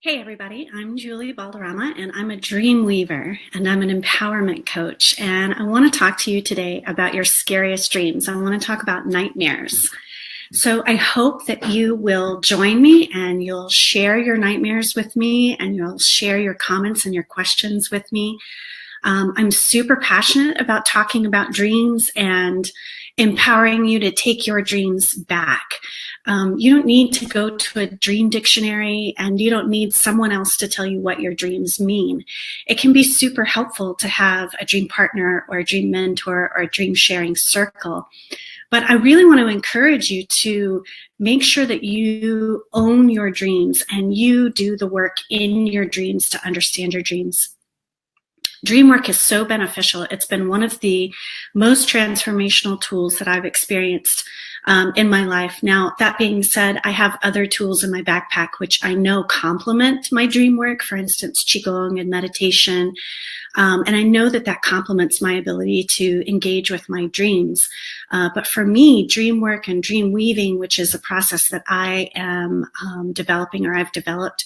Hey everybody, I'm Julie Balderrama and I'm a dream weaver and I'm an empowerment coach, and I want to talk to you today about your scariest dreams. I want to talk about nightmares. So I hope that you will join me and you'll share your nightmares with me and you'll share your comments and your questions with me. I'm super passionate about talking about dreams and empowering you to take your dreams back. You don't need to go to a dream dictionary and you don't need someone else to tell you what your dreams mean. It can be super helpful to have a dream partner or a dream mentor or a dream sharing circle. But I really want to encourage you to make sure that you own your dreams and you do the work in your dreams to understand your dreams. Dream work is so beneficial. It's been one of the most transformational tools that I've experienced in my life. Now, that being said, I have other tools in my backpack which I know complement my dream work, for instance, Qigong and meditation. And I know that that complements my ability to engage with my dreams. But for me, dream work and dream weaving, which is a process that I am developing or I've developed,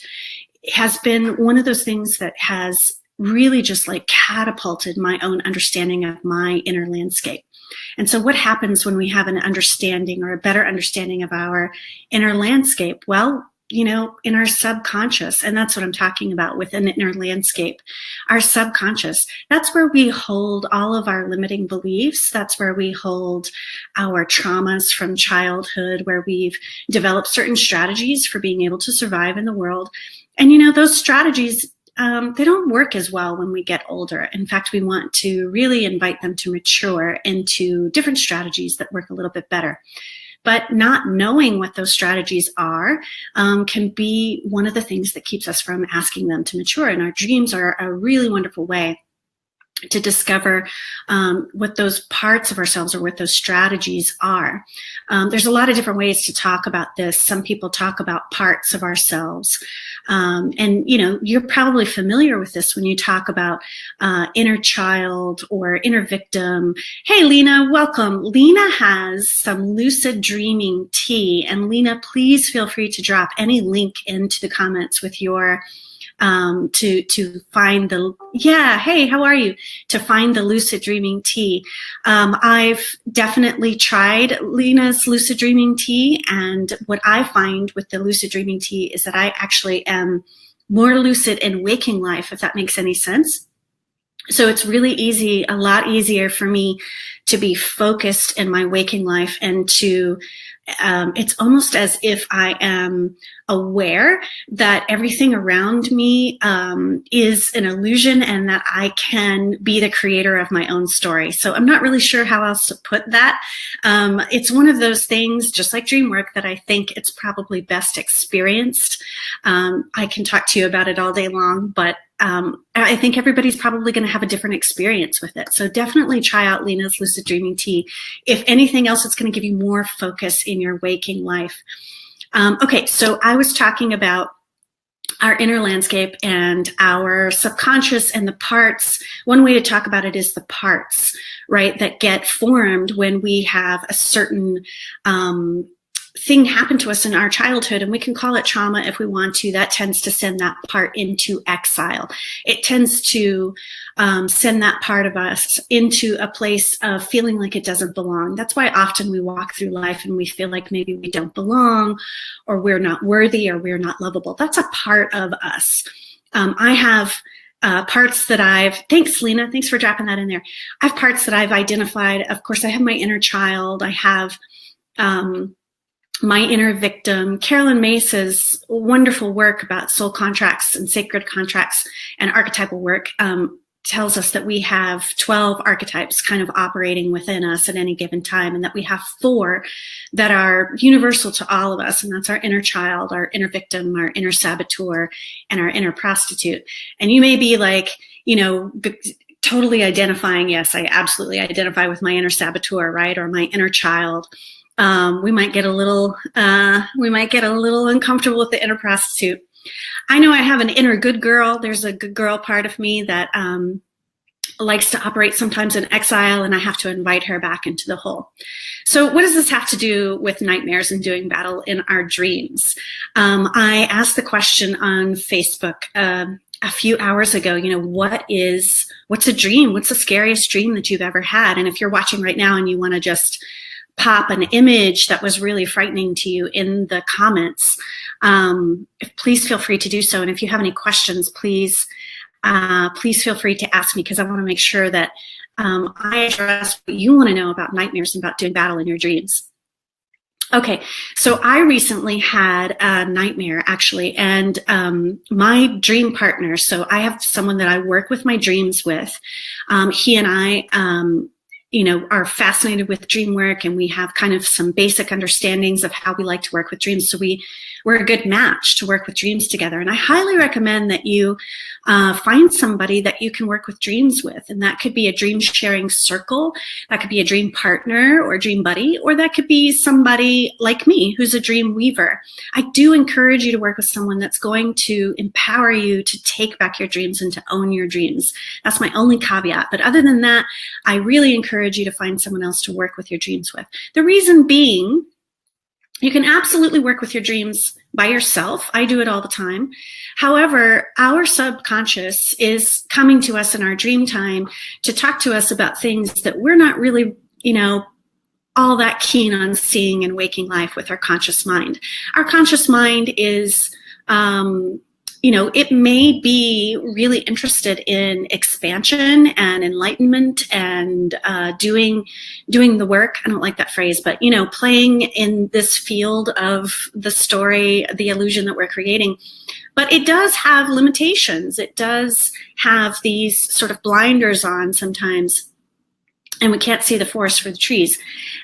has been one of those things that has really just like catapulted my own understanding of my inner landscape. And so what happens when we have an understanding or a better understanding of our inner landscape? Well, you know, in our subconscious, and that's what I'm talking about with an inner landscape, our subconscious, that's where we hold all of our limiting beliefs. That's where we hold our traumas from childhood, where we've developed certain strategies for being able to survive in the world. And, you know, those strategies, they don't work as well when we get older. In fact, we want to really invite them to mature into different strategies that work a little bit better. But not knowing what those strategies are can be one of the things that keeps us from asking them to mature. And our dreams are a really wonderful way to discover what those parts of ourselves or what those strategies are. There's a lot of different ways to talk about this. Some people talk about parts of ourselves. And, you know, you're probably familiar with this when you talk about inner child or inner victim. Hey, Lena, welcome. Lena has some lucid dreaming tea. And Lena, please feel free to drop any link into the comments with your to find the, hey, how are you? To find the lucid dreaming tea. I've definitely tried Lena's lucid dreaming tea, and what I find with the lucid dreaming tea is that I actually am more lucid in waking life, if that makes any sense. So it's really easy, a lot easier for me to be focused in my waking life and to it's almost as if I am aware that everything around me is an illusion and that I can be the creator of my own story. So I'm not really sure how else to put that. It's one of those things, just like dream work, that I think it's probably best experienced. I can talk to you about it all day long, but I think everybody's probably going to have a different experience with it. So definitely try out Lena's Lucid Dreaming Tea. If anything else, it's going to give you more focus in your waking life. Okay, so I was talking about our inner landscape and our subconscious and the parts. One way to talk about it is the parts, right, that get formed when we have a certain thing happen to us in our childhood, and we can call it trauma if we want to. That tends to send that part into exile. It tends to send that part of us into a place of feeling like it doesn't belong. That's why often we walk through life and we feel like maybe we don't belong, or we're not worthy, or we're not lovable. That's a part of us. I have parts that thanks Lena, thanks for dropping that in there. I have parts that I've identified. Of course, I have my inner child. I have my inner victim. Carolyn Mace's wonderful work about soul contracts and sacred contracts and archetypal work tells us that we have 12 archetypes kind of operating within us at any given time, and that we have 4 that are universal to all of us, and that's our inner child, our inner victim, our inner saboteur, and our inner prostitute. And you may be like, you know, totally identifying, yes, I absolutely identify with my inner saboteur, right, or my inner child. We might get a little uncomfortable with the inner prostitute. I know I have an inner good girl. There's a good girl part of me that likes to operate sometimes in exile, and I have to invite her back into the whole. So what does this have to do with nightmares and doing battle in our dreams? I asked the question on Facebook a few hours ago, what's a dream? What's the scariest dream that you've ever had? And if you're watching right now and you want to just pop an image that was really frightening to you in the comments, please feel free to do so. And if you have any questions, please feel free to ask me, because I want to make sure that I address what you want to know about nightmares and about doing battle in your dreams. Okay, so I recently had a nightmare, actually, and my dream partner, so I have someone that I work with my dreams with. He and I are fascinated with dream work, and we have kind of some basic understandings of how we like to work with dreams. So we're a good match to work with dreams together. And I highly recommend that you find somebody that you can work with dreams with. And that could be a dream sharing circle. That could be a dream partner or dream buddy, or that could be somebody like me who's a dream weaver. I do encourage you to work with someone that's going to empower you to take back your dreams and to own your dreams. That's my only caveat. But other than that, I really encourage you to find someone else to work with your dreams with. The reason being, you can absolutely work with your dreams by yourself. I do it all the time. However, our subconscious is coming to us in our dream time to talk to us about things that we're not really, all that keen on seeing in waking life with our conscious mind. Our conscious mind is, it may be really interested in expansion and enlightenment and doing the work. I don't like that phrase, but playing in this field of the story, the illusion that we're creating. But it does have limitations. It does have these sort of blinders on sometimes, and we can't see the forest for the trees.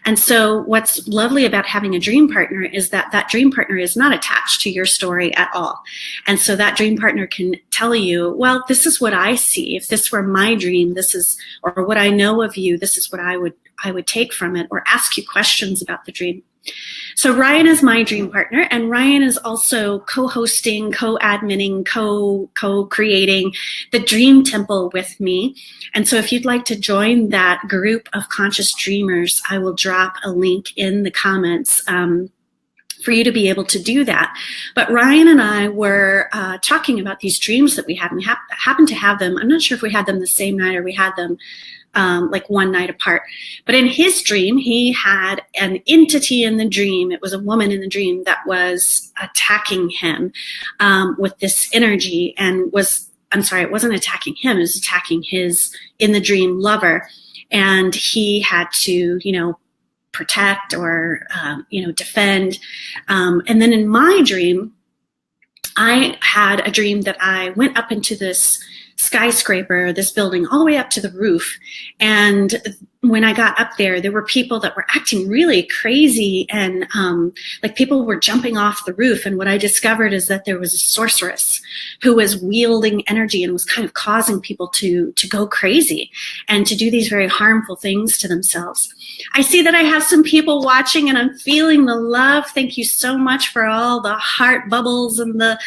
And so what's lovely about having a dream partner is that that dream partner is not attached to your story at all. And so that dream partner can tell you, well, this is what I see. If this were my dream, this is, or what I know of you, this is what I would take from it, or ask you questions about the dream. So Ryan is my dream partner, and Ryan is also co-hosting, co-adminning, co-creating the Dream Temple with me. And so if you'd like to join that group of conscious dreamers, I will drop a link in the comments for you to be able to do that. But Ryan and I were talking about these dreams that we had, and we happened to have them. I'm not sure if we had them the same night or we had them like one night apart. But in his dream, he had an entity in the dream. It was a woman in the dream that was attacking him with this energy, and it wasn't attacking him, it was attacking his, in the dream, lover. And he had to, protect or, defend. And then in my dream, I had a dream that I went up into this skyscraper, this building, all the way up to the roof. And when I got up there, there were people that were acting really crazy, and like people were jumping off the roof. And what I discovered is that there was a sorceress who was wielding energy and was kind of causing people to go crazy and to do these very harmful things to themselves. I see that I have some people watching, and I'm feeling the love. Thank you so much for all the heart bubbles and the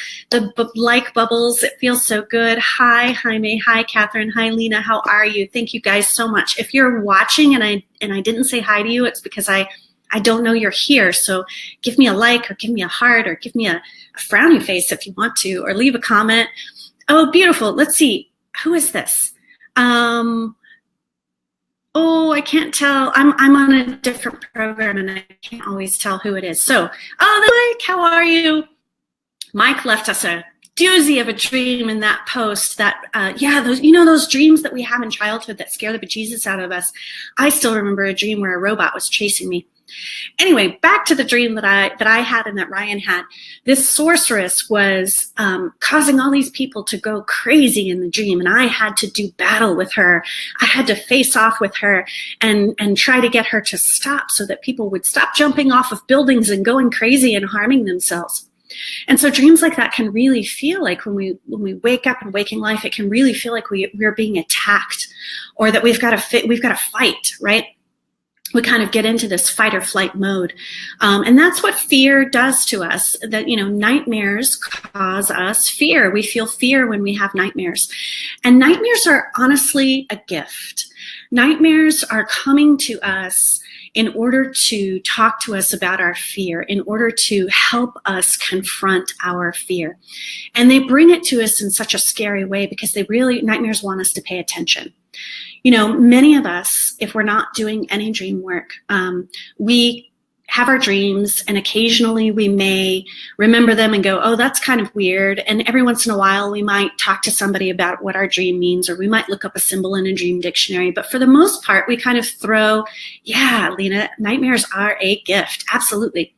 like bubbles. It feels so good. Hi, Jaime. Hi, Catherine. Hi, Lena. How are you? Thank you guys so much. If you're watching and I didn't say hi to you, it's because I don't know you're here. So give me a like, or give me a heart, or give me a frowny face if you want to, or leave a comment. Oh, beautiful. Let's see. Who is this? Oh, I can't tell. I'm on a different program and I can't always tell who it is. So, Mike, how are you? Mike left us a doozy of a dream in that post that, those dreams that we have in childhood that scare the bejesus out of us. I still remember a dream where a robot was chasing me. Anyway, back to the dream that I had and that Ryan had. This sorceress was causing all these people to go crazy in the dream, and I had to do battle with her. I had to face off with her and try to get her to stop so that people would stop jumping off of buildings and going crazy and harming themselves. And so dreams like that can really feel like when we wake up in waking life, it can really feel like we're being attacked, or that we've got to fight, right? We kind of get into this fight or flight mode. And that's what fear does to us. That, nightmares cause us fear. We feel fear when we have nightmares. And nightmares are honestly a gift. Nightmares are coming to us in order to talk to us about our fear, in order to help us confront our fear. And they bring it to us in such a scary way because nightmares want us to pay attention. You know, many of us, if we're not doing any dream work, we have our dreams, and occasionally we may remember them and go, oh, that's kind of weird. And every once in a while, we might talk to somebody about what our dream means, or we might look up a symbol in a dream dictionary. But for the most part, we kind of throw, yeah, Lena, nightmares are a gift. Absolutely.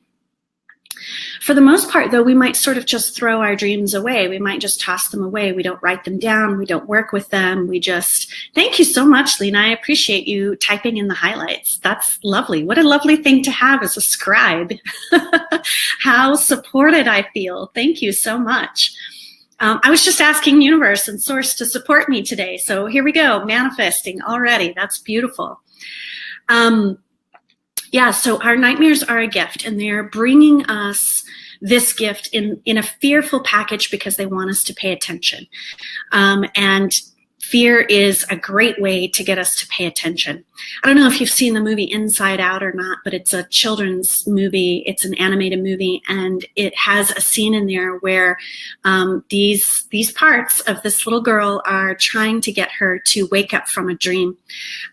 For the most part, though, we might sort of just throw our dreams away. We might just toss them away. We don't write them down. We don't work with them. We just, thank you so much, Lena. I appreciate you typing in the highlights. That's lovely. What a lovely thing to have as a scribe. How supported I feel. Thank you so much. I was just asking universe and source to support me today. So here we go, manifesting already. That's beautiful. Yeah, so our nightmares are a gift, and they're bringing us this gift in a fearful package because they want us to pay attention. And fear is a great way to get us to pay attention. I don't know if you've seen the movie Inside Out or not, but it's a children's movie. It's an animated movie, and it has a scene in there where these parts of this little girl are trying to get her to wake up from a dream.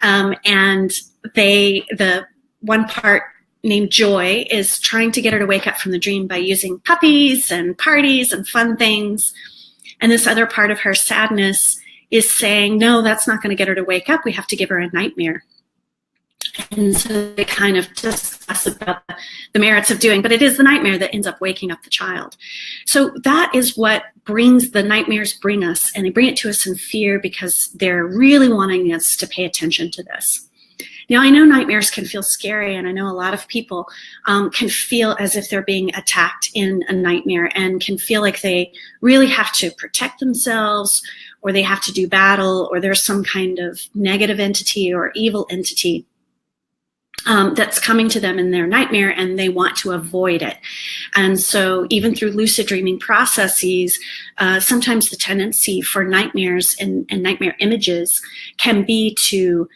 And the one part named Joy is trying to get her to wake up from the dream by using puppies and parties and fun things. And this other part of her, Sadness, is saying, no, that's not going to get her to wake up. We have to give her a nightmare. And so they kind of discuss about the merits of doing, but it is the nightmare that ends up waking up the child. So that is what the nightmares bring us, and they bring it to us in fear because they're really wanting us to pay attention to this. Now, I know nightmares can feel scary, and I know a lot of people can feel as if they're being attacked in a nightmare and can feel like they really have to protect themselves, or they have to do battle, or there's some kind of negative entity or evil entity that's coming to them in their nightmare, and they want to avoid it. And so even through lucid dreaming processes, sometimes the tendency for nightmares and nightmare images can be to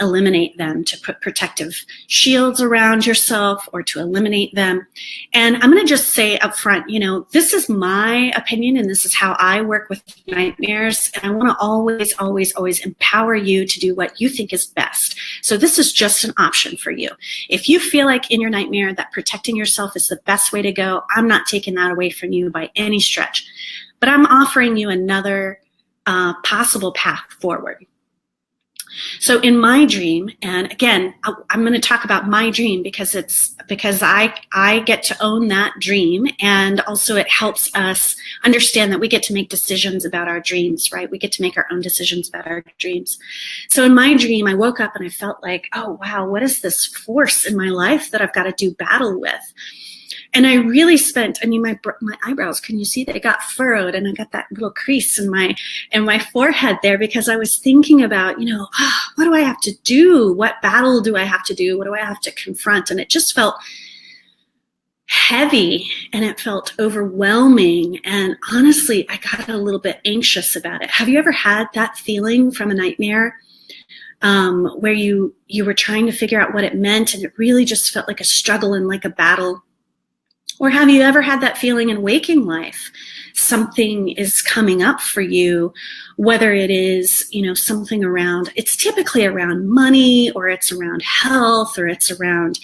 eliminate them, to put protective shields around yourself or to eliminate them. And I'm going to just say up front, you know, this is my opinion and this is how I work with nightmares. And I want to always, always, always empower you to do what you think is best. So this is just an option for you. If you feel like in your nightmare that protecting yourself is the best way to go, I'm not taking that away from you by any stretch. But I'm offering you another possible path forward. So in my dream, and again, I'm going to talk about my dream because I get to own that dream, and also it helps us understand that we get to make decisions about our dreams, right? We get to make our own decisions about our dreams. So in my dream, I woke up and I felt like, oh wow, what is this force in my life that I've got to do battle with? And I really spent, I mean, my eyebrows, can you see that? It got furrowed, and I got that little crease in my forehead there because I was thinking about, you know, what do I have to do? What battle do I have to do? What do I have to confront? And it just felt heavy, and it felt overwhelming. And honestly, I got a little bit anxious about it. Have you ever had that feeling from a nightmare? Where you were trying to figure out what it meant, and it really just felt like a struggle and like a battle? Or have you ever had that feeling in waking life? Something is coming up for you, whether it is, you know, something around, it's typically around money, or it's around health, or it's around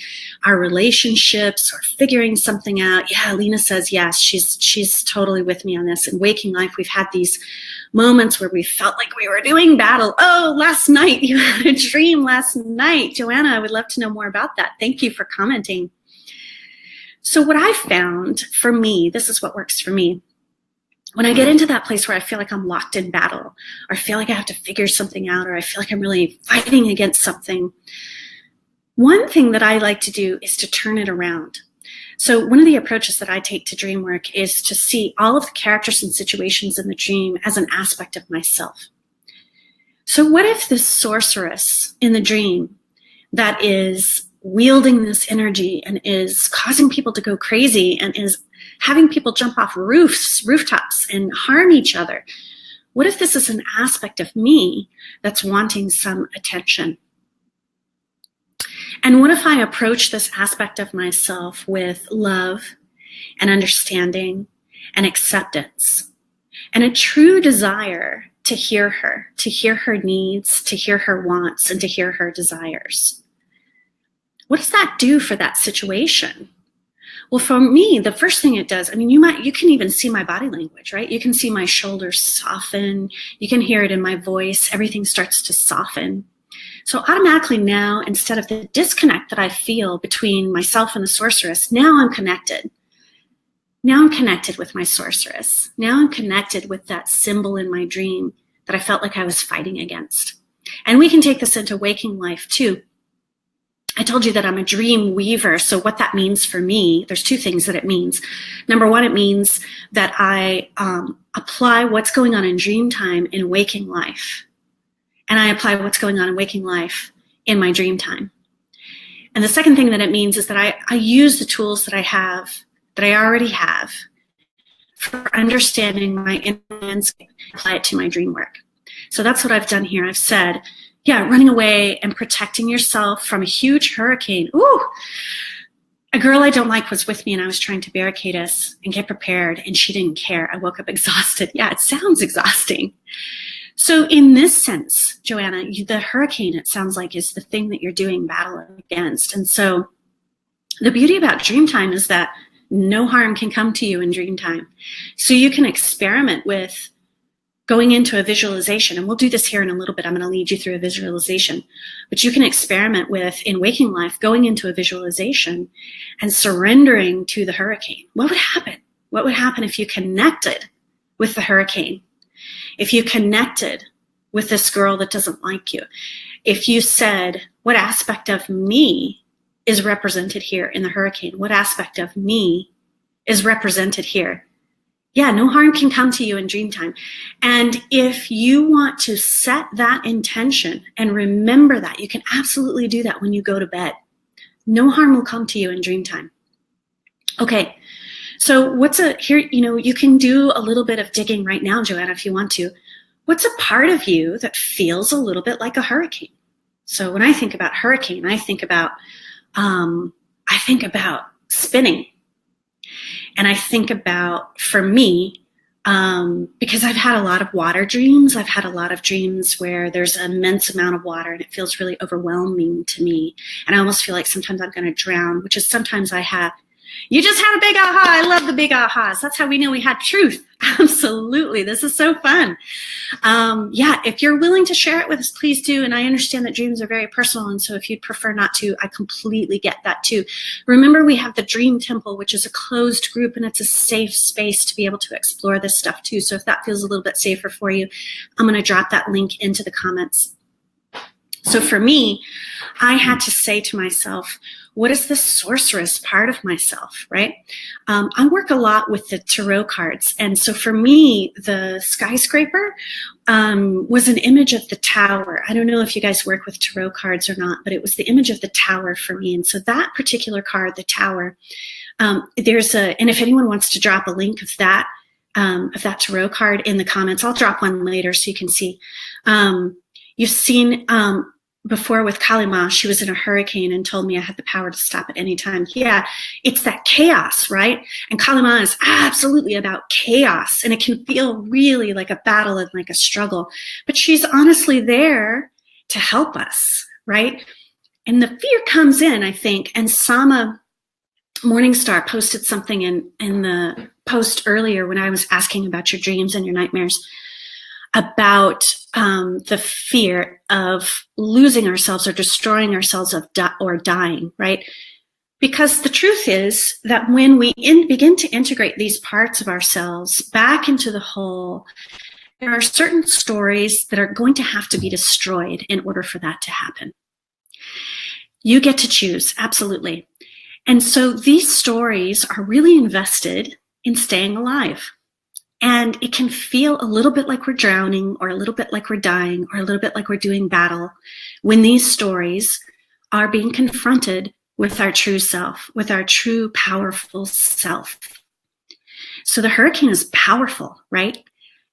our relationships, or figuring something out. Yeah, Lena says yes, she's totally with me on this. In waking life, we've had these moments where we felt like we were doing battle. Oh, last night, you had a dream last night. Joanna, I would love to know more about that. Thank you for commenting. So what I found for me, this is what works for me. When I get into that place where I feel like I'm locked in battle, or I feel like I have to figure something out, or I feel like I'm really fighting against something, one thing that I like to do is to turn it around. So one of the approaches that I take to dream work is to see all of the characters and situations in the dream as an aspect of myself. So what if this sorceress in the dream that is wielding this energy and is causing people to go crazy and is having people jump off rooftops and harm each other? What if this is an aspect of me that's wanting some attention? And what if I approach this aspect of myself with love and understanding and acceptance and a true desire to hear her needs, to hear her wants, and to hear her desires? What does that do for that situation? Well, for me, the first thing it does, I mean, you can even see my body language, right? You can see my shoulders soften. You can hear it in my voice. Everything starts to soften. So automatically now, instead of the disconnect that I feel between myself and the sorceress, now I'm connected. Now I'm connected with my sorceress. Now I'm connected with that symbol in my dream that I felt like I was fighting against. And we can take this into waking life too. I told you that I'm a dream weaver. So what that means for me, there's two things that it means. Number one, it means that I apply what's going on in dream time in waking life. And I apply what's going on in waking life in my dream time. And the second thing that it means is that I use the tools that I already have for understanding my inner landscape, apply it to my dream work. So that's what I've done here. I've said, running away and protecting yourself from a huge hurricane. Ooh, a girl I don't like was with me and I was trying to barricade us and get prepared and she didn't care. I woke up exhausted. Yeah, it sounds exhausting. So in this sense, Joanna, the hurricane, it sounds like, is the thing that you're doing battle against. And so the beauty about dream time is that no harm can come to you in dream time. So you can experiment with going into a visualization, and we'll do this here in a little bit. I'm going to lead you through a visualization, but you can experiment with, in waking life, going into a visualization and surrendering to the hurricane. What would happen? What would happen if you connected with the hurricane? If you connected with this girl that doesn't like you? If you said, what aspect of me is represented here in the hurricane? What aspect of me is represented here? Yeah, no harm can come to you in dream time. And if you want to set that intention and remember that, you can absolutely do that when you go to bed. No harm will come to you in dream time. Okay, so you can do a little bit of digging right now, Joanna, if you want to. What's a part of you that feels a little bit like a hurricane? So when I think about hurricane, I think about spinning. And I think about, for me, because I've had a lot of water dreams. I've had a lot of dreams where there's an immense amount of water and it feels really overwhelming to me. And I almost feel like sometimes I'm going to drown, which is sometimes I have. You just had a big aha. I love the big ahas. That's how we know we had truth. Absolutely. This is so fun. If you're willing to share it with us, please do. And I understand that dreams are very personal. And so if you'd prefer not to, I completely get that too. Remember, we have the Dream Temple, which is a closed group, and it's a safe space to be able to explore this stuff too. So if that feels a little bit safer for you, I'm going to drop that link into the comments. So for me, I had to say to myself, what is the sorceress part of myself, right? I work a lot with the tarot cards. And so for me, the skyscraper was an image of the tower. I don't know if you guys work with tarot cards or not, but it was the image of the tower for me. And so that particular card, the tower, and if anyone wants to drop a link of that tarot card in the comments, I'll drop one later so you can see. You've seen before with Kalima, she was in a hurricane and told me I had the power to stop at any time. Yeah, it's that chaos, right? And Kalima is absolutely about chaos, and it can feel really like a battle and like a struggle. But she's honestly there to help us, right? And the fear comes in, I think, and Sama Morningstar posted something in the post earlier when I was asking about your dreams and your nightmares, about the fear of losing ourselves or destroying ourselves or dying, right? Because the truth is that when we begin to integrate these parts of ourselves back into the whole, there are certain stories that are going to have to be destroyed in order for that to happen. You get to choose, absolutely. And so these stories are really invested in staying alive. And it can feel a little bit like we're drowning, or a little bit like we're dying, or a little bit like we're doing battle when these stories are being confronted with our true self, with our true powerful self. So the hurricane is powerful, right?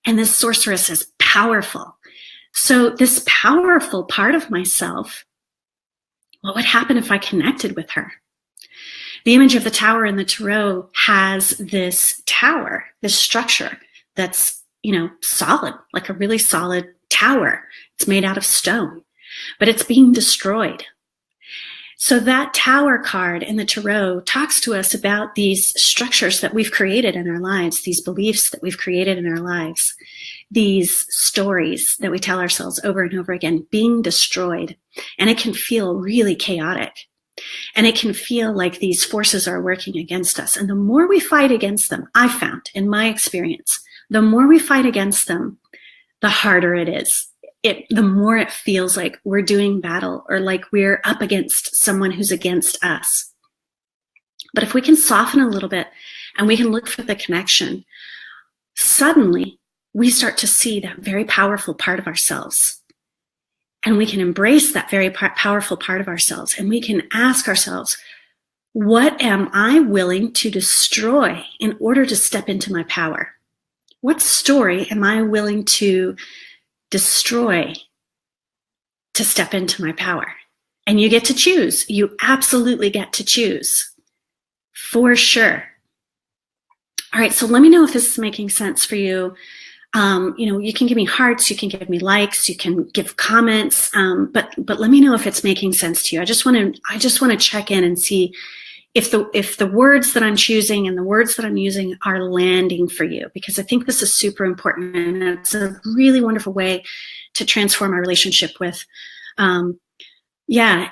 And this sorceress is powerful. So this powerful part of myself, what would happen if I connected with her? The image of the tower in the tarot has this tower, this structure that's, solid, like a really solid tower. It's made out of stone, but it's being destroyed. So that tower card in the tarot talks to us about these structures that we've created in our lives, these beliefs that we've created in our lives, these stories that we tell ourselves over and over again being destroyed. And it can feel really chaotic. And it can feel like these forces are working against us. And the more we fight against them, I found in my experience, the more we fight against them, the harder it is. The more it feels like we're doing battle or like we're up against someone who's against us. But if we can soften a little bit and we can look for the connection, suddenly we start to see that very powerful part of ourselves. And we can embrace that very powerful part of ourselves. And we can ask ourselves, what am I willing to destroy in order to step into my power? What story am I willing to destroy to step into my power? And you get to choose. You absolutely get to choose. For sure. All right, so let me know if this is making sense for you. You can give me hearts, you can give me likes, you can give comments, but let me know if it's making sense to you. I just want to check in and see if the words that I'm choosing and the words that I'm using are landing for you, because I think this is super important, and it's a really wonderful way to transform our relationship with.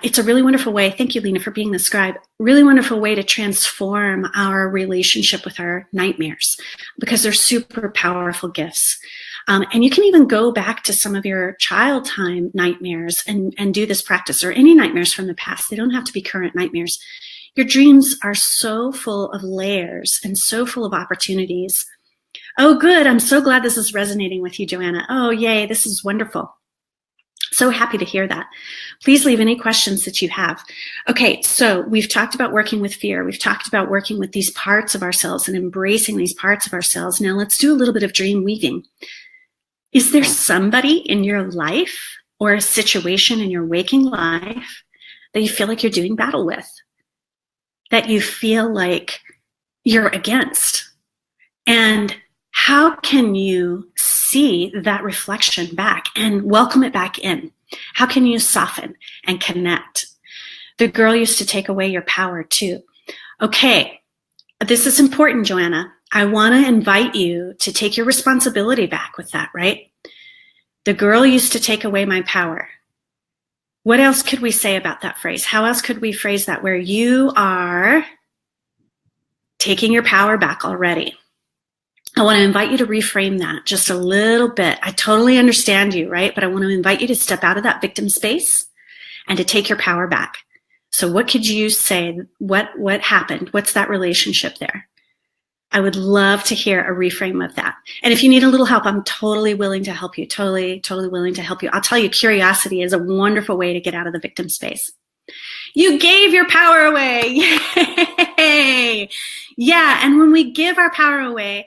It's a really wonderful way. Thank you, Lena, for being the scribe. Really wonderful way to transform our relationship with our nightmares, because they're super powerful gifts. And you can even go back to some of your child time nightmares and do this practice, or any nightmares from the past. They don't have to be current nightmares. Your dreams are so full of layers and so full of opportunities. Oh, good. I'm so glad this is resonating with you, Joanna. Oh, yay. This is wonderful. So happy to hear that. Please leave any questions that you have. Okay, so we've talked about working with fear. We've talked about working with these parts of ourselves and embracing these parts of ourselves. Now let's do a little bit of dream weaving. Is there somebody in your life or a situation in your waking life that you feel like you're doing battle with, that you feel like you're against? And how can you see that reflection back and welcome it back in? How can you soften and connect? The girl used to take away your power too. Okay, this is important, Joanna. I want to invite you to take your responsibility back with that, right? The girl used to take away my power. What else could we say about that phrase? How else could we phrase that where you are taking your power back already? I want to invite you to reframe that just a little bit. I totally understand you, right? But I want to invite you to step out of that victim space and to take your power back. So what could you say? What happened? What's that relationship there? I would love to hear a reframe of that. And if you need a little help, I'm totally willing to help you. Totally willing to help you. I'll tell you, curiosity is a wonderful way to get out of the victim space. You gave your power away. Yay! Yeah, and when we give our power away,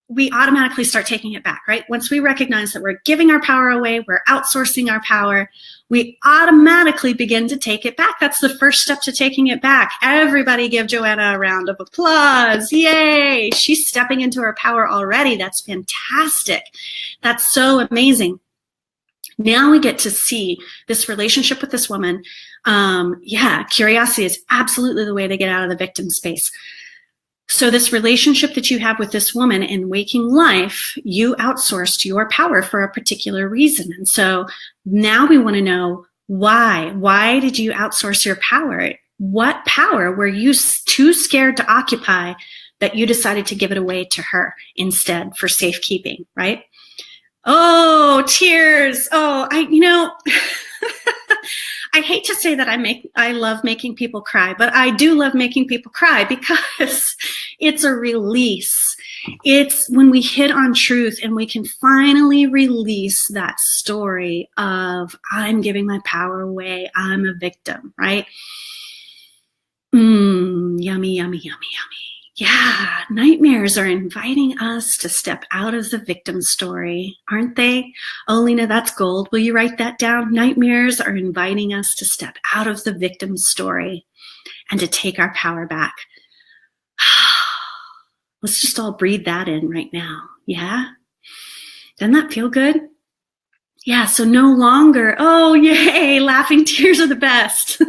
we automatically start taking it back, right? Once we recognize that we're giving our power away, we're outsourcing our power, we automatically begin to take it back. That's the first step to taking it back. Everybody give Joanna a round of applause. Yay! She's stepping into her power already. That's fantastic. That's so amazing. Now we get to see this relationship with this woman. Curiosity is absolutely the way to get out of the victim space. So this relationship that you have with this woman in waking life, you outsourced your power for a particular reason. And so now we want to know why. Why did you outsource your power? What power were you too scared to occupy that you decided to give it away to her instead for safekeeping, right? Oh, tears. Oh, I hate to say that I love making people cry, but I do love making people cry because it's a release. It's when we hit on truth and we can finally release that story of I'm giving my power away, I'm a victim, right? Yummy, yummy, yummy, yummy. Yeah, nightmares are inviting us to step out of the victim story, aren't they? Oh, Lena, that's gold. Will you write that down? Nightmares are inviting us to step out of the victim story and to take our power back. Let's just all breathe that in right now. Yeah? Doesn't that feel good? Yeah, so no longer, oh, yay, laughing tears are the best.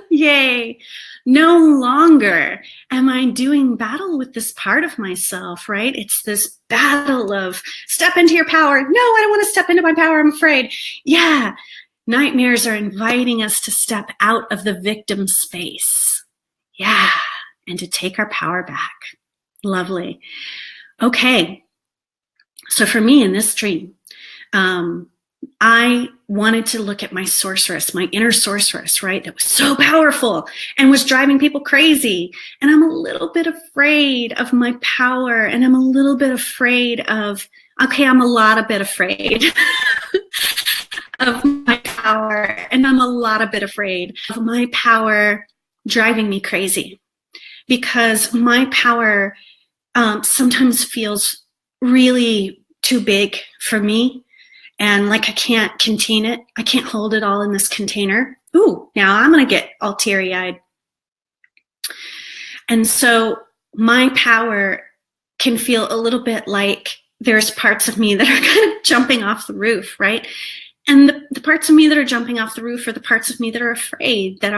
Yay. No longer am I doing battle with this part of myself, right? It's this battle of step into your power. No, I don't want to step into my power. I'm afraid. Yeah, nightmares are inviting us to step out of the victim space. Yeah, and to take our power back. Lovely. Okay, so for me in this dream, I wanted to look at my sorceress, my inner sorceress, right? That was so powerful and was driving people crazy. And I'm a little bit afraid of my power, and I'm a little bit afraid of, okay, I'm a lot of bit afraid of my power, and I'm a lot of bit afraid of my power driving me crazy, because my power sometimes feels really too big for me. And like I can't contain it. I can't hold it all in this container. Ooh, now I'm going to get all teary-eyed. And so my power can feel a little bit like there's parts of me that are kind of jumping off the roof, right? And the parts of me that are jumping off the roof are the parts of me that are afraid, that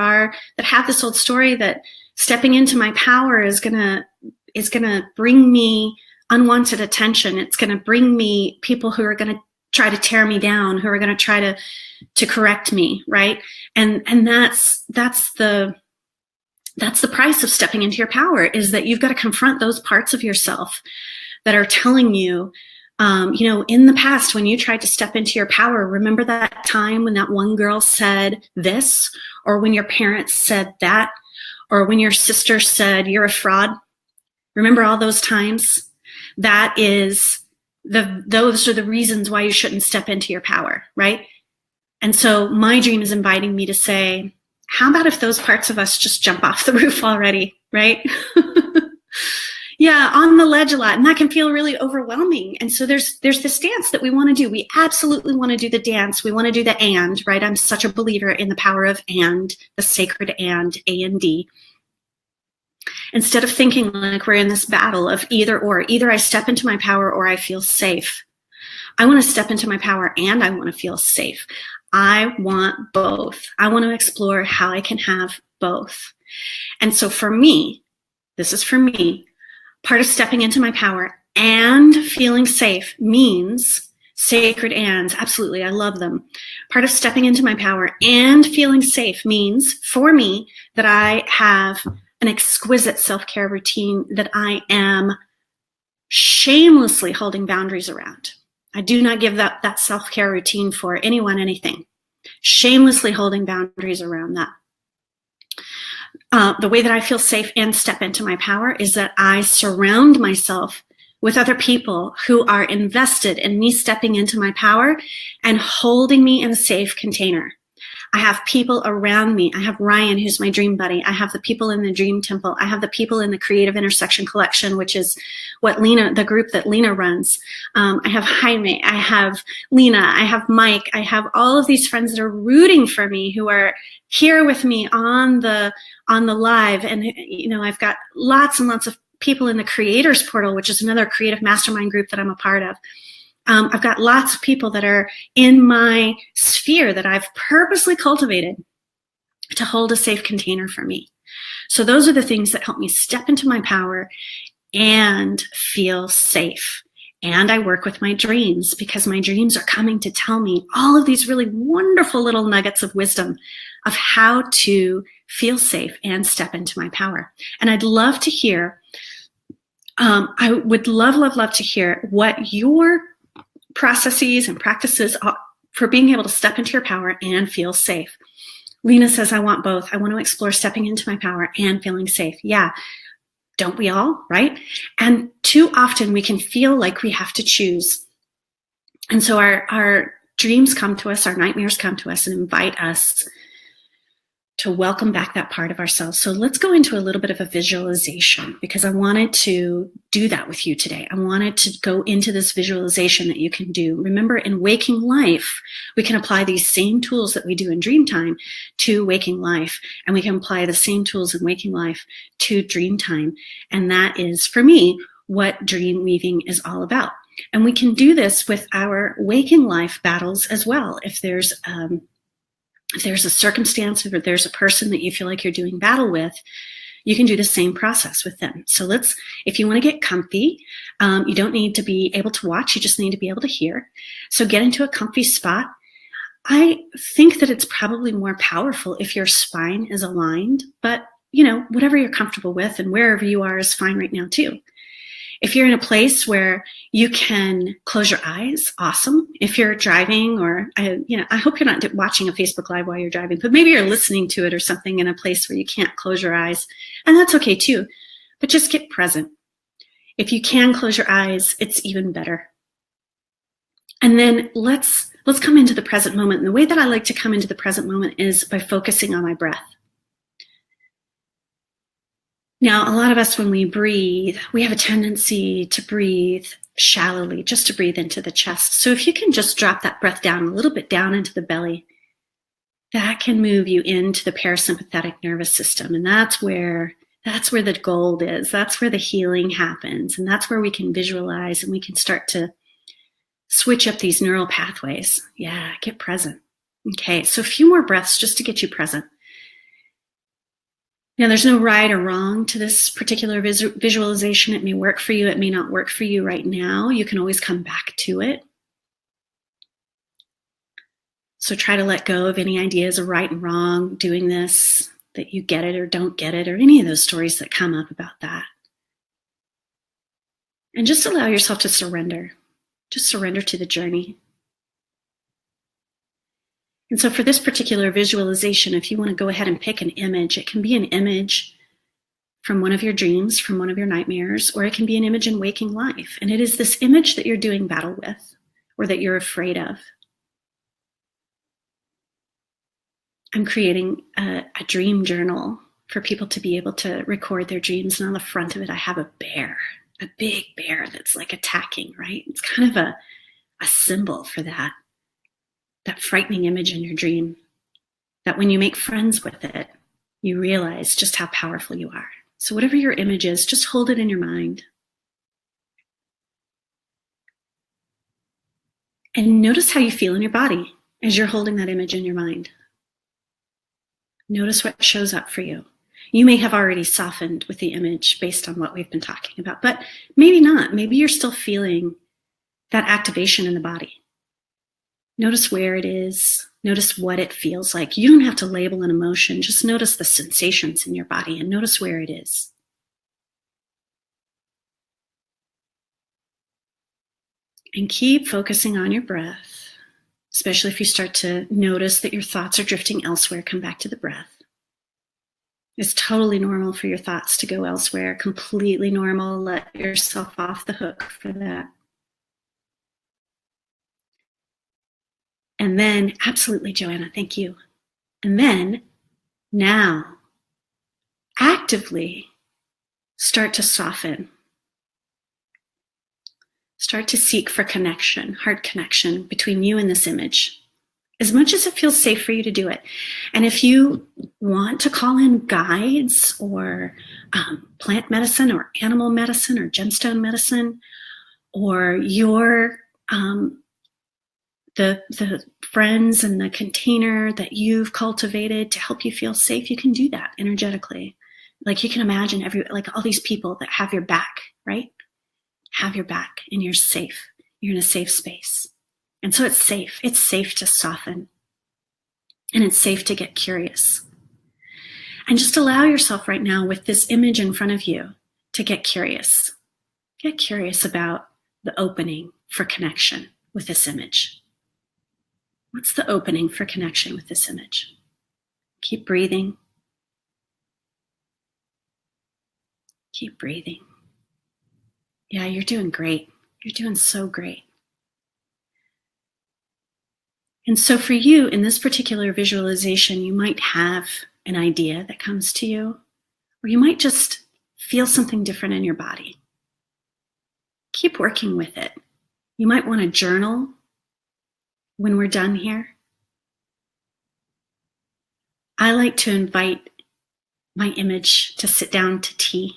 have this old story that stepping into my power is gonna bring me unwanted attention. It's gonna bring me people who are gonna try to tear me down, who are going to try to correct me, right? And that's the price of stepping into your power, is that you've got to confront those parts of yourself that are telling you, in the past when you tried to step into your power, remember that time when that one girl said this, or when your parents said that, or when your sister said you're a fraud? Remember all those times? Those are the reasons why you shouldn't step into your power, right? And so my dream is inviting me to say, how about if those parts of us just jump off the roof already, right? Yeah, on the ledge a lot, and that can feel really overwhelming. And so there's this dance that we want to do. We absolutely want to do the dance. We want to do the and, right? I'm such a believer in the power of and, the sacred and, A&D. Instead of thinking like we're in this battle of either or, either I step into my power or I feel safe. I want to step into my power and I want to feel safe. I want both. I want to explore how I can have both. And so for me, this is for me, part of stepping into my power and feeling safe means sacred ands. Absolutely, I love them. Part of stepping into my power and feeling safe means for me that I have an exquisite self-care routine that I am shamelessly holding boundaries around. I do not give that self-care routine for anyone, anything. Shamelessly holding boundaries around that. The way that I feel safe and step into my power is that I surround myself with other people who are invested in me stepping into my power and holding me in a safe container. I have people around me. I have Ryan, who's my dream buddy. I have the people in the Dream Temple. I have the people in the Creative Intersection Collection, which is what the group that Lena runs. I have Jaime. I have Lena. I have Mike. I have all of these friends that are rooting for me, who are here with me on the live. And, I've got lots and lots of people in the Creators Portal, which is another creative mastermind group that I'm a part of. I've got lots of people that are in my sphere that I've purposely cultivated to hold a safe container for me. So those are the things that help me step into my power and feel safe. And I work with my dreams, because my dreams are coming to tell me all of these really wonderful little nuggets of wisdom of how to feel safe and step into my power. And I'd love to hear, I would love to hear what your processes and practices for being able to step into your power and feel safe. Lena says, I want both. I want to explore stepping into my power and feeling safe. Yeah, don't we all, right? And too often we can feel like we have to choose. And so our dreams come to us, our nightmares come to us and invite us to welcome back that part of ourselves. So let's go into a little bit of a visualization, because I wanted to do that with you today. I wanted to go into this visualization that you can do. Remember, in waking life, we can apply these same tools that we do in dream time to waking life, and we can apply the same tools in waking life to dream time. And that is, for me, what dream weaving is all about. And we can do this with our waking life battles as well. If there's a circumstance, or there's a person that you feel like you're doing battle with, you can do the same process with them. So if you want to get comfy, you don't need to be able to watch, you just need to be able to hear. So get into a comfy spot. I think that it's probably more powerful if your spine is aligned, but whatever you're comfortable with and wherever you are is fine right now too. If you're in a place where you can close your eyes, awesome. If you're driving, or I hope you're not watching a Facebook Live while you're driving, but maybe you're listening to it or something in a place where you can't close your eyes, and that's okay too. But just get present. If you can close your eyes, it's even better. And then let's come into the present moment. And the way that I like to come into the present moment is by focusing on my breath. Now, a lot of us, when we breathe, we have a tendency to breathe shallowly, just to breathe into the chest. So if you can just drop that breath down a little bit down into the belly, that can move you into the parasympathetic nervous system. And that's where the gold is. That's where the healing happens. And that's where we can visualize and we can start to switch up these neural pathways. Yeah, get present. Okay, so a few more breaths just to get you present. Now, there's no right or wrong to this particular visualization. It may work for you. It may not work for you right now. You can always come back to it. So try to let go of any ideas of right and wrong doing this, that you get it or don't get it, or any of those stories that come up about that. And just allow yourself to surrender. Just surrender to the journey. And so for this particular visualization, if you want to go ahead and pick an image, it can be an image from one of your dreams, from one of your nightmares, or it can be an image in waking life. And it is this image that you're doing battle with, or that you're afraid of. I'm creating a dream journal for people to be able to record their dreams. And on the front of it, I have a bear, a big bear that's like attacking, right? It's kind of a symbol for that frightening image in your dream, that when you make friends with it, you realize just how powerful you are. So whatever your image is, just hold it in your mind. And notice how you feel in your body as you're holding that image in your mind. Notice what shows up for you. You may have already softened with the image based on what we've been talking about, but maybe not. Maybe you're still feeling that activation in the body. Notice where it is. Notice what it feels like. You don't have to label an emotion. Just notice the sensations in your body and notice where it is. And keep focusing on your breath, especially if you start to notice that your thoughts are drifting elsewhere. Come back to the breath. It's totally normal for your thoughts to go elsewhere. Completely normal. Let yourself off the hook for that. And then, absolutely, Joanna, thank you. And then, now, actively start to soften. Start to seek for connection, heart connection between you and this image, as much as it feels safe for you to do it. And if you want to call in guides or plant medicine or animal medicine or gemstone medicine, or your the friends and the container that you've cultivated to help you feel safe, you can do that energetically. Like you can imagine all these people that have your back, right? Have your back and you're safe. You're in a safe space. And so it's safe. It's safe to soften. And it's safe to get curious. And just allow yourself right now with this image in front of you to get curious. Get curious about the opening for connection with this image. What's the opening for connection with this image? Keep breathing. Keep breathing. Yeah, you're doing great. You're doing so great. And so for you, in this particular visualization, you might have an idea that comes to you, or you might just feel something different in your body. Keep working with it. You might want to journal when we're done here. I like to invite my image to sit down to tea.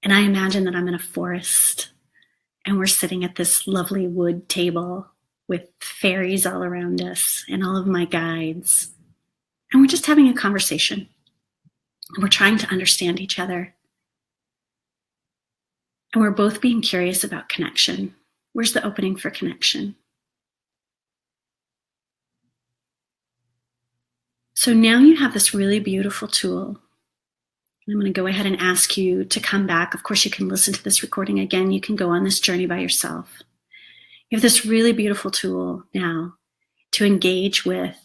And I imagine that I'm in a forest and we're sitting at this lovely wood table with fairies all around us and all of my guides. And we're just having a conversation. And we're trying to understand each other. And we're both being curious about connection. Where's the opening for connection? So now you have this really beautiful tool. I'm going to go ahead and ask you to come back. Of course, you can listen to this recording again. You can go on this journey by yourself. You have this really beautiful tool now to engage with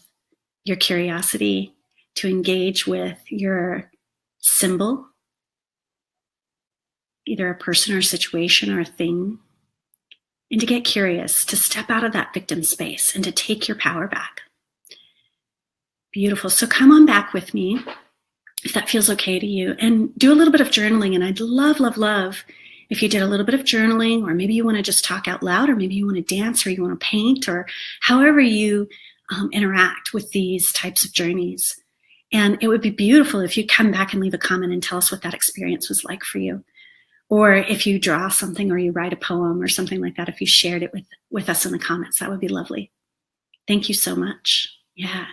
your curiosity, to engage with your symbol, either a person or a situation or a thing, and to get curious, to step out of that victim space and to take your power back. Beautiful. So come on back with me, if that feels okay to you, and do a little bit of journaling. And I'd love, love, love if you did a little bit of journaling, or maybe you want to just talk out loud, or maybe you want to dance, or you want to paint, or however you interact with these types of journeys. And it would be beautiful if you come back and leave a comment and tell us what that experience was like for you. Or if you draw something or you write a poem or something like that, if you shared it with us in the comments, that would be lovely. Thank you so much. Yeah.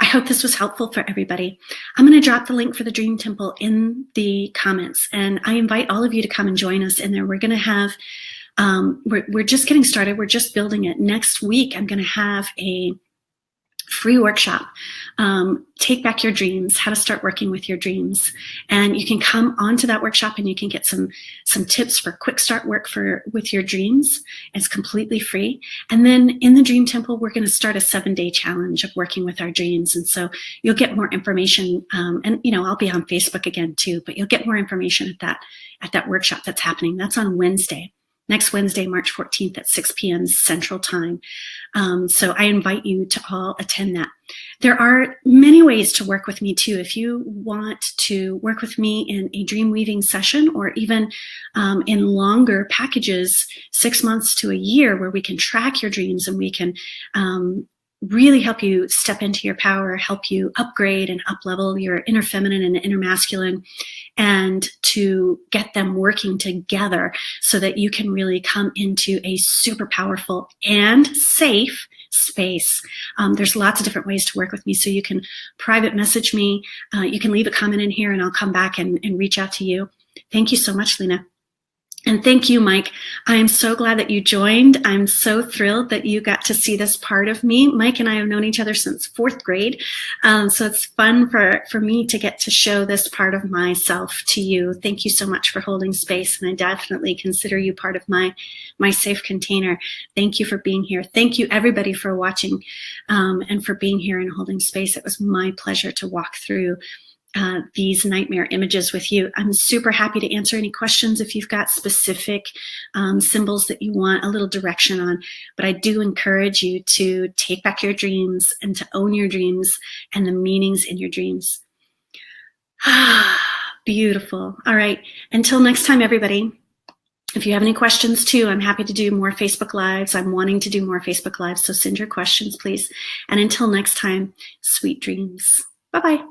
I hope this was helpful for everybody. I'm going to drop the link for the Dream Temple in the comments, and I invite all of you to come and join us in there. We're going to have, we're just getting started. We're just building it. Next week, I'm going to have a free workshop, Take Back Your Dreams, how to start working with your dreams. And you can come onto that workshop and you can get some tips for quick start work with your dreams. It's completely free. And then in the Dream Temple, we're going to start a 7-day challenge of working with our dreams. And so you'll get more information. And I'll be on Facebook again too, but you'll get more information at that workshop that's happening. That's on Wednesday. Next Wednesday, March 14th at 6 p.m. Central Time. So I invite you to all attend that. There are many ways to work with me too. If you want to work with me in a dream weaving session, or even in longer packages, 6 months to a year, where we can track your dreams and we can really help you step into your power, help you upgrade and up-level your inner feminine and inner masculine, and to get them working together so that you can really come into a super powerful and safe space. There's lots of different ways to work with me. So you can private message me. You can leave a comment in here and I'll come back and reach out to you. Thank you so much, Lena. And thank you, Mike. I am so glad that you joined. I'm so thrilled that you got to see this part of me. Mike and I have known each other since 4th grade. So it's fun for me to get to show this part of myself to you. Thank you so much for holding space. And I definitely consider you part of my safe container. Thank you for being here. Thank you, everybody, for watching and for being here and holding space. It was my pleasure to walk through these nightmare images with you. I'm super happy to answer any questions if you've got specific symbols that you want a little direction on. But I do encourage you to take back your dreams and to own your dreams and the meanings in your dreams. Beautiful. All right. Until next time, everybody. If you have any questions too, I'm happy to do more Facebook Lives. I'm wanting to do more Facebook Lives, so send your questions, please. And until next time, sweet dreams. Bye-bye.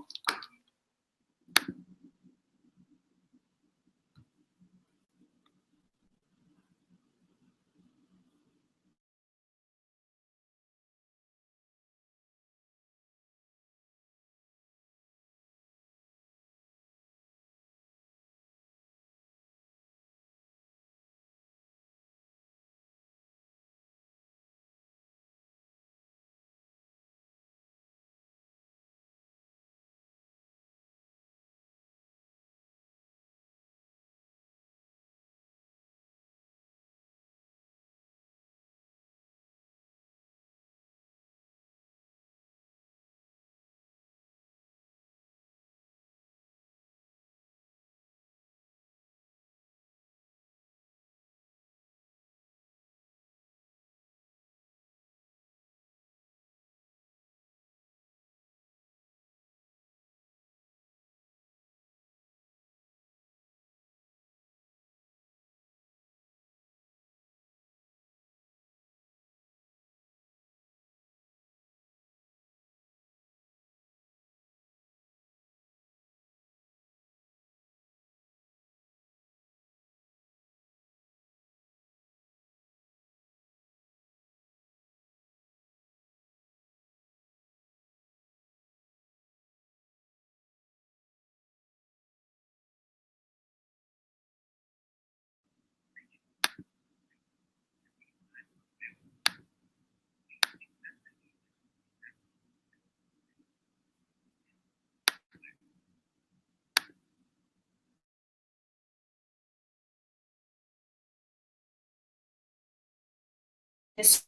this